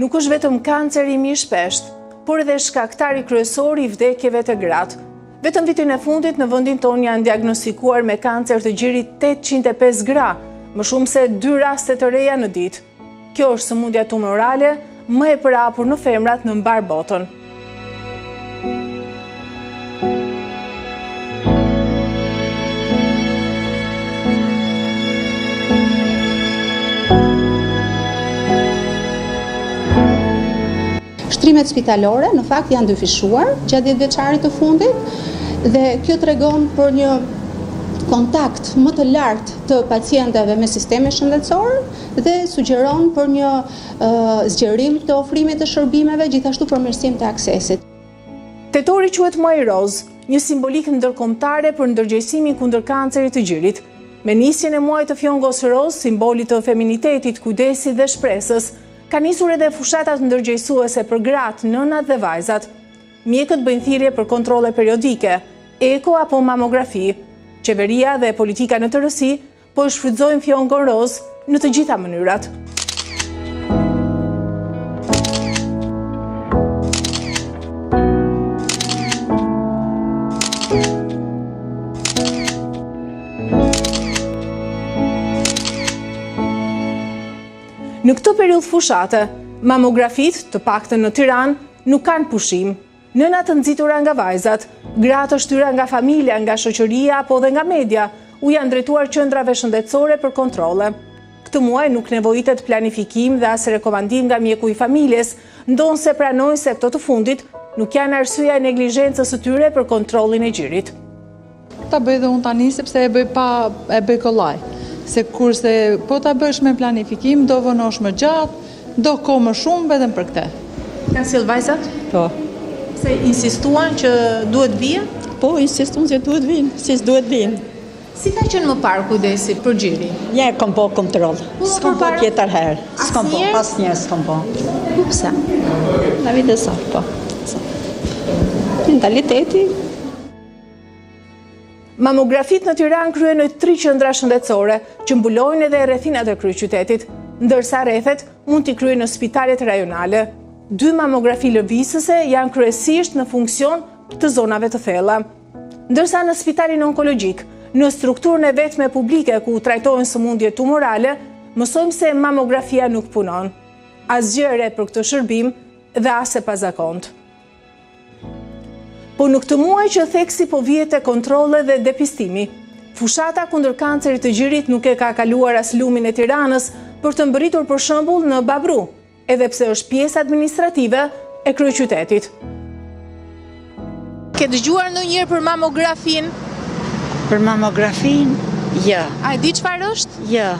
nuk është vetëm kanceri i mishpesht, por edhe shkaktari kryesor i vdekjeve të gratë. Vetëm vitin e fundit në vendin tonë janë diagnostikuar me kancer të gjirit 805 gra, më shumë se 2 raste të reja në ditë. Kjo është sëmundja tumorale më e përhapur në femrat në mbar botën. Shtrimet spitalore në fakt janë dyfishuar gjatë 10 vjeçarit të fundit dhe kjo tregon për një kontakt më të lartë të pacientëve me sistemin shëndetësor dhe sugjeron për një zgjerim të ofrimit të shërbimeve, gjithashtu përmirësim të aksesit. Tetori quhet muaji roz, një simbolikë ndërkombëtare për ndërgjegjësimin kundër kancerit të gjirit. Me nisjen e muajit të fjongos roz, simbolit të feminitetit, kujdesit dhe shpresës, ka nisur edhe fushatat ndërgjegjësuese për gratë, nënat dhe vajzat. Mjekët bëjnë thirrje për kontrolle periodike, eko apo mamografi. Qeveria dhe politika në tërësi po shfrytëzojnë fjongon roz në të gjitha mënyrat. Në këtë periudhë fushate, mamografit, të paktën në Tiranë, nuk kanë pushim. Nënat të nxitura nga vajzat, gratë të shtyra nga familja, nga shoqëria apo dhe nga media, u janë drejtuar qendrave shëndetësore për kontrolle. Këtë muaj nuk nevojitet planifikim dhe as rekomandim nga mjeku i familjes, ndonse pranojnë se këto të fundit nuk janë arsyeja e neglizhencës së tyre për kontrollin e gjirit. Ta bëj dhe unë tani sepse e bëj kollaj. Se kurse po ta bësh me planifikim, do vënosh më gjatë, do kohë më shumë vetëm për këtë. Kanë sill vajzat? Po. Se insistuan që duhet vijë? Po, insistuan që duhet vinë, si duhet vinë. Si ka qenë më parë kujdesi për gjirin? Ja, kam po kontroll. S'kam po tjetër herë. S'kam po, asnjëherë s'kam po. Pse? Na vite sa, po. Mentaliteti. Mamografit në Tiranë kryen në 3 qendra shëndetësore që mbulojnë edhe rrethinat e kryeqytetit, ndërsa rrethet mund t'i kryejnë në spitalet rajonale. 2 mamografi lëvizëse janë kryesisht në funksion të zonave të thella. Ndërsa në spitalin onkologjik, në strukturën e vetme publike ku trajtohen sëmundje tumorale, mësojmë se mamografia nuk punon. Asgjë e re për këtë shërbim dhe as e pazakontë. Po në këtë muaj që theksi po vihet te kontrolle dhe depistimi, fushata kundër kancerit të gjirit nuk e ka kaluar as lumin e Tiranës për të mbërritur për shembull në Babru, edhe pse është pjesë administrative e kryeqytetit. Ke dëgjuar ndonjëherë për mamografin? Për mamografin, ja. A e di çfarë është? Ja.